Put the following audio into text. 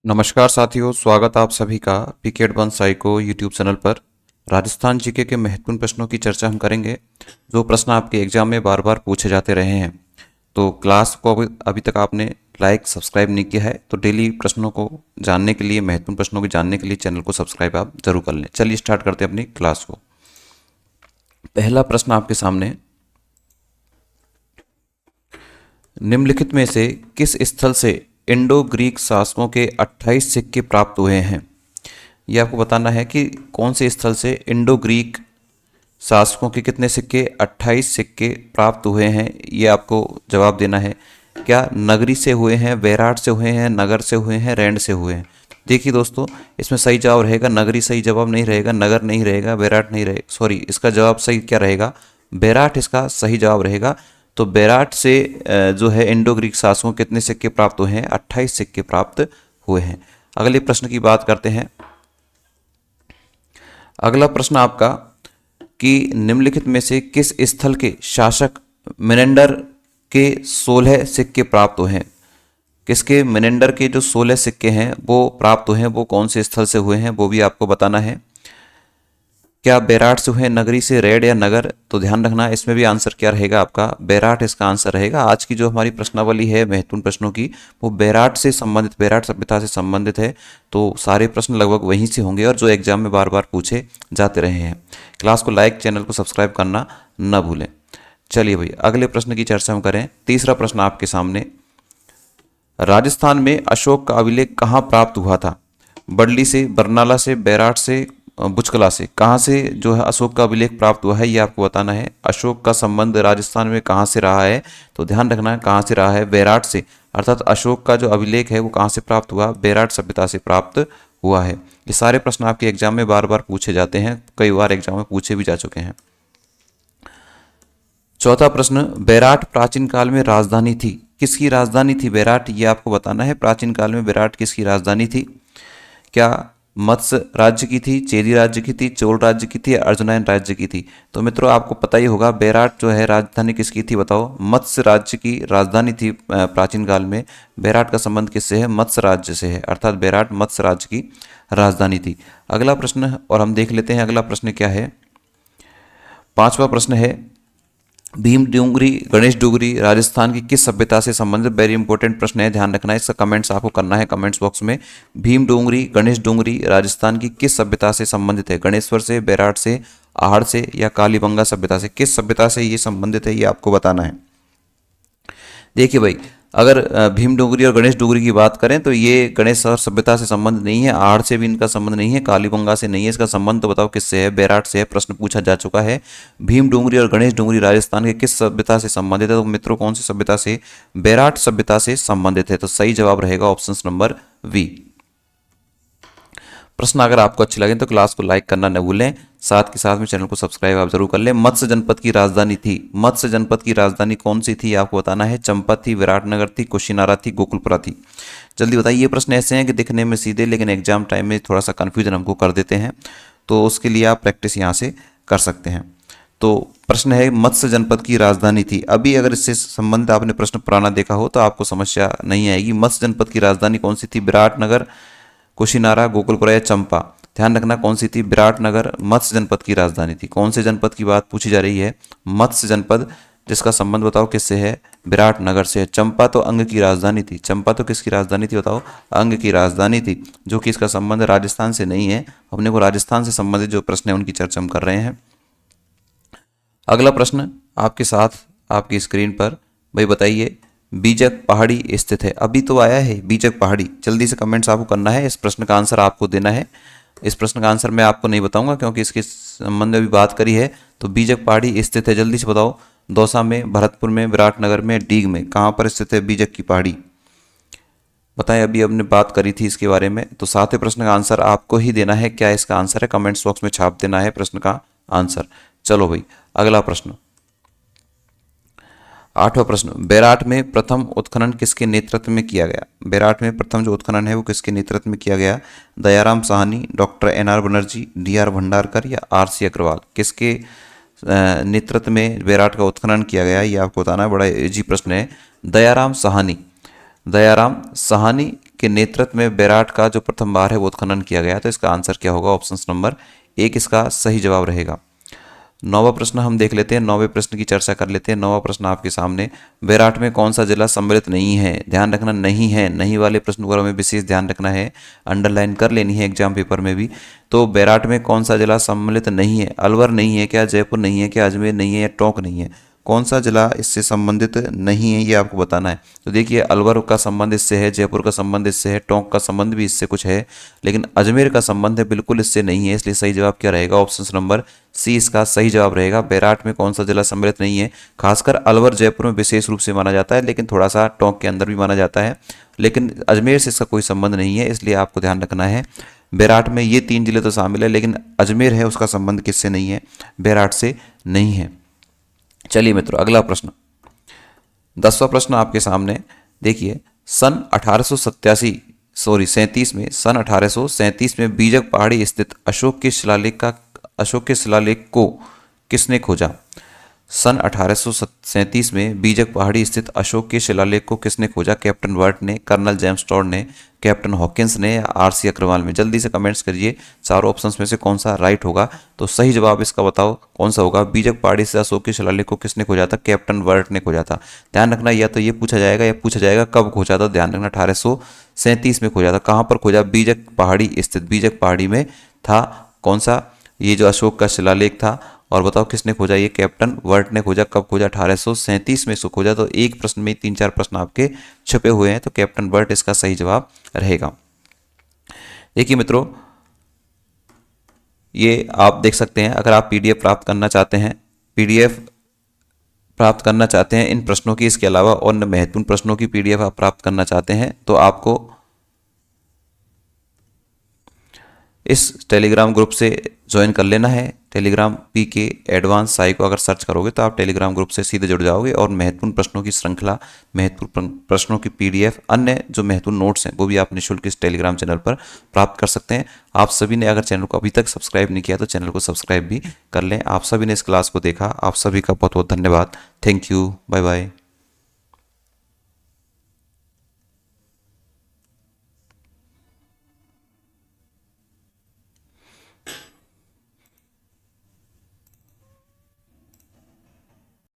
नमस्कार साथियों, स्वागत आप सभी का पीके एडवांस साइको यूट्यूब चैनल पर। राजस्थान जीके के महत्वपूर्ण प्रश्नों की चर्चा हम करेंगे जो प्रश्न आपके एग्जाम में बार बार पूछे जाते रहे हैं। तो क्लास को अभी तक आपने लाइक सब्सक्राइब नहीं किया है तो डेली प्रश्नों को जानने के लिए, महत्वपूर्ण प्रश्नों को जानने के लिए चैनल को सब्सक्राइब आप जरूर कर लें। चलिए स्टार्ट करते हैं अपनी क्लास को। पहला प्रश्न आपके सामने, निम्नलिखित में से किस स्थल से इंडो ग्रीक शासकों के 28 सिक्के प्राप्त हुए हैं? ये आपको बताना है कि कौन से स्थल से इंडो ग्रीक शासकों के कितने सिक्के, 28 सिक्के प्राप्त हुए हैं। ये आपको जवाब देना है। क्या नगरी से हुए हैं, बेराट से हुए हैं, नगर से हुए हैं, रैंड से हुए हैं? देखिए दोस्तों, इसमें सही जवाब रहेगा नगरी, सही जवाब नहीं रहेगा, नगर नहीं रहेगा, बेराट नहीं रहेगा, सॉरी, इसका जवाब सही क्या रहेगा? बेराट इसका सही जवाब रहेगा। तो बेराट से जो है इंडो ग्रीक शासकों के कितने सिक्के प्राप्त हुए हैं? 28 सिक्के प्राप्त हुए हैं। अगले प्रश्न की बात करते हैं। अगला प्रश्न आपका कि निम्नलिखित में से किस स्थल के शासक मेनेंडर के 16 सिक्के प्राप्त हुए हैं? किसके? मेनेंडर के जो 16 सिक्के हैं वो प्राप्त हुए हैं, वो कौन से स्थल से हुए हैं वो भी आपको बताना है। क्या बेराट से हुए, नगरी से, रेड या नगर? तो ध्यान रखना इसमें भी आंसर क्या रहेगा आपका? बेराट इसका आंसर रहेगा। आज की जो हमारी प्रश्नावली है महत्वपूर्ण प्रश्नों की, वो बेराट से संबंधित, बेराट सभ्यता से संबंधित है। तो सारे प्रश्न लगभग वहीं से होंगे और जो एग्जाम में बार बार पूछे जाते रहे हैं। क्लास को लाइक, चैनल को सब्सक्राइब करना न भूलें। चलिए भाई, अगले प्रश्न की चर्चा हम करें। तीसरा प्रश्न आपके सामने, राजस्थान में अशोक का अभिलेख कहाँ प्राप्त हुआ था? बडली से, बरनाला से, बेराट से, बुचकला से? कहाँ से जो है अशोक का अभिलेख प्राप्त हुआ है ये आपको बताना है। अशोक का संबंध राजस्थान में कहाँ से रहा है? तो ध्यान रखना है कहाँ से रहा है? बेराट से। अर्थात अशोक का जो अभिलेख है वो कहाँ से प्राप्त हुआ? बेराट सभ्यता से प्राप्त हुआ है। ये सारे प्रश्न आपके एग्जाम में बार बार पूछे जाते हैं, कई बार एग्जाम में पूछे भी जा चुके हैं। चौथा प्रश्न, बेराट प्राचीन काल में राजधानी थी, किसकी राजधानी थी बेराट? ये आपको बताना है। प्राचीन काल में बेराट किसकी राजधानी थी? क्या मत्स्य राज्य की थी, चेदी राज्य की थी, चोल राज्य की थी, अर्जुनयन राज्य की थी? तो मित्रों आपको पता ही होगा बेराट जो है राजधानी किसकी थी, बताओ? मत्स्य राज्य की राजधानी थी प्राचीन काल में। बेराट का संबंध किससे है? मत्स्य राज्य से है, अर्थात बेराट मत्स्य राज्य की राजधानी थी। अगला प्रश्न और हम देख लेते हैं अगला प्रश्न क्या है। पांचवा प्रश्न है, भीम डूंगरी, गणेश डूंगरी राजस्थान की किस सभ्यता से संबंधित? वेरी इंपॉर्टेंट प्रश्न है, ध्यान रखना है। इसका कमेंट्स आपको करना है कमेंट्स बॉक्स में। भीम डूंगरी, गणेश डूंगरी राजस्थान की किस सभ्यता से संबंधित है? गणेश्वर से, बेराट से, आहड़ से या कालीबंगा सभ्यता से? किस सभ्यता से ये संबंधित है ये आपको बताना है। देखिए भाई, अगर भीम डोगरी और गणेश डोगरी की बात करें तो ये गणेश और सभ्यता से संबंध नहीं है, आहड़ से भी इनका संबंध नहीं है, कालीबंगा से नहीं है। इसका संबंध तो बताओ किससे है? बेराट से है। प्रश्न पूछा जा चुका है। भीम डोगरी और गणेश डोगरी राजस्थान के किस सभ्यता से संबंधित है? तो मित्रों कौन सी सभ्यता से? बेराट सभ्यता से संबंधित है। तो सही जवाब रहेगा ऑप्शन नंबर वी। प्रश्न अगर आपको अच्छे लगे तो क्लास को लाइक करना न भूलें, साथ के साथ में चैनल को सब्सक्राइब आप जरूर कर लें। मत्स्य जनपद की राजधानी थी, मत्स्य जनपद की राजधानी कौन सी थी आपको बताना है। चंपा थी, विराटनगर थी, कुशीनारा थी, गोकुलपुरा थी? जल्दी बताइए। ये प्रश्न ऐसे हैं कि दिखने में सीधे लेकिन एग्जाम टाइम में थोड़ा सा कन्फ्यूजन हमको कर देते हैं, तो उसके लिए आप प्रैक्टिस यहाँ से कर सकते हैं। तो प्रश्न है मत्स्य जनपद की राजधानी थी। अभी अगर इससे संबंधित आपने प्रश्न पुराना देखा हो तो आपको समस्या नहीं आएगी। मत्स्य जनपद की राजधानी कौन सी थी? विराटनगर, कुशीनारा, गोकुलपुरा या चंपा? ध्यान रखना कौन सी थी? विराटनगर मत्स्य जनपद की राजधानी थी। कौन से जनपद की बात पूछी जा रही है? मत्स्य जनपद, जिसका संबंध बताओ किससे है? विराटनगर से। चंपा तो अंग की राजधानी थी। चंपा तो किसकी राजधानी थी बताओ? अंग की राजधानी थी, जो कि इसका संबंध राजस्थान से नहीं है। अपने को राजस्थान से संबंधित जो प्रश्न है उनकी चर्चा हम कर रहे हैं। अगला प्रश्न आपके साथ आपकी स्क्रीन पर, भाई बताइए, बीजक पहाड़ी स्थित है। अभी तो आया है बीजक पहाड़ी, जल्दी से कमेंट्स आपको करना है। इस प्रश्न का आंसर आपको देना है। इस प्रश्न का आंसर मैं आपको नहीं बताऊंगा क्योंकि इसके संबंध में भी बात करी है। तो बीजक पहाड़ी स्थित है, जल्दी से बताओ। दौसा में, भरतपुर में, विराटनगर में, डीग में? कहाँ पर स्थित है बीजक की पहाड़ी? बताएं, अभी हमने बात करी थी इसके बारे में। तो सातवें प्रश्न का आंसर आपको ही देना है। क्या इसका आंसर है? कमेंट्स बॉक्स में छाप देना है प्रश्न का आंसर। चलो भाई, अगला प्रश्न, आठवां प्रश्न, बेराट में प्रथम उत्खनन किसके नेतृत्व में किया गया? बेराट में प्रथम जो उत्खनन है वो किसके नेतृत्व में किया गया? Dayaram Sahni, doctor N R Banerjee, D R Bhandarkar या आर सी अग्रवाल? किसके नेतृत्व में बेराट का उत्खनन किया गया ये आपको बताना है। बड़ा इजी प्रश्न है। दयाराम साहनी, दयाराम साहनी के नेतृत्व में बेराट का जो प्रथम बार है वो उत्खनन किया गया। तो इसका आंसर क्या होगा? ऑप्शन नंबर 1 इसका सही जवाब रहेगा। 9वां प्रश्न हम देख लेते हैं। 9वें प्रश्न की चर्चा कर लेते हैं। 9वां प्रश्न आपके सामने, बेराट में कौन सा जिला सम्मिलित नहीं है? ध्यान रखना, नहीं है, नहीं वाले प्रश्न पर हमें विशेष ध्यान रखना है, अंडरलाइन कर लेनी है एग्जाम पेपर में भी। तो बेराट में कौन सा जिला सम्मिलित नहीं है? अलवर नहीं है क्या? जयपुर नहीं है क्या? अजमेर नहीं है या टोंक नहीं है? कौन सा जिला इससे संबंधित नहीं है, ये आपको बताना है। तो देखिए, अलवर का संबंध इससे है, जयपुर का संबंध इससे है, टोंक का संबंध भी इससे कुछ है, लेकिन अजमेर का संबंध है बिल्कुल इससे नहीं है। इसलिए सही जवाब क्या रहेगा? ऑप्शन नंबर सी इसका सही जवाब रहेगा। बेराट में कौन सा जिला सम्मिलित नहीं है? खासकर अलवर जयपुर में विशेष रूप से माना जाता है, लेकिन थोड़ा सा टोंक के अंदर भी माना जाता है, लेकिन अजमेर से इसका कोई संबंध नहीं है। इसलिए आपको ध्यान रखना है, बेराट में ये 3 जिले तो शामिल है, लेकिन अजमेर है उसका संबंध किससे नहीं है? बेराट से नहीं है। चलिए मित्रों, अगला प्रश्न, 10वां प्रश्न आपके सामने। देखिए, सन 1837 में, सन 1837 में बीजक पहाड़ी स्थित अशोक के शिलालेख को किसने खोजा? सन 1837 में बीजक पहाड़ी स्थित अशोक के शिलालेख को किसने खोजा? कैप्टन वर्ट ने, कर्नल जेम्स टॉड ने, कैप्टन हॉकिंस ने या आरसी अग्रवाल में? जल्दी से कमेंट्स करिए, चारों ऑप्शंस में से कौन सा राइट होगा। तो सही जवाब इसका बताओ कौन सा होगा? बीजक पहाड़ी से अशोक के शिलालेख को किसने खोजा था? कैप्टन वर्ट ने खोजा था। ध्यान रखना, या तो ये पूछा जाएगा या पूछा जाएगा कब खोजा था। ध्यान रखना, 1837 में खोजा था। कहाँ पर खोजा? बीजक पहाड़ी स्थित, बीजक पहाड़ी में था। कौन सा? ये जो अशोक का शिलालेख था। और बताओ किसने खोजा? ये कैप्टन वर्ट ने खोजा। कब खोजा? 1837 में इसको खोजा। तो एक प्रश्न में 3-4 प्रश्न आपके छुपे हुए हैं, तो कैप्टन वर्ट इसका सही जवाब रहेगा। देखिए मित्रों, ये आप देख सकते हैं, अगर आप पीडीएफ प्राप्त करना चाहते हैं, इन प्रश्नों की, इसके अलावा और महत्वपूर्ण प्रश्नों की पीडीएफ आप प्राप्त करना चाहते हैं, तो आपको इस टेलीग्राम ग्रुप से ज्वाइन कर लेना है। टेलीग्राम पीके एडवांस साई को अगर सर्च करोगे तो आप टेलीग्राम ग्रुप से सीधे जुड़ जाओगे और महत्वपूर्ण प्रश्नों की श्रृंखला, महत्वपूर्ण प्रश्नों की पीडीएफ, अन्य जो महत्वपूर्ण नोट्स हैं वो भी आप निःशुल्क इस टेलीग्राम चैनल पर प्राप्त कर सकते हैं। आप सभी ने अगर चैनल को अभी तक सब्सक्राइब नहीं किया तो चैनल को सब्सक्राइब भी कर लें। आप सभी ने इस क्लास को देखा, आप सभी का बहुत बहुत धन्यवाद। Thank you, bye bye.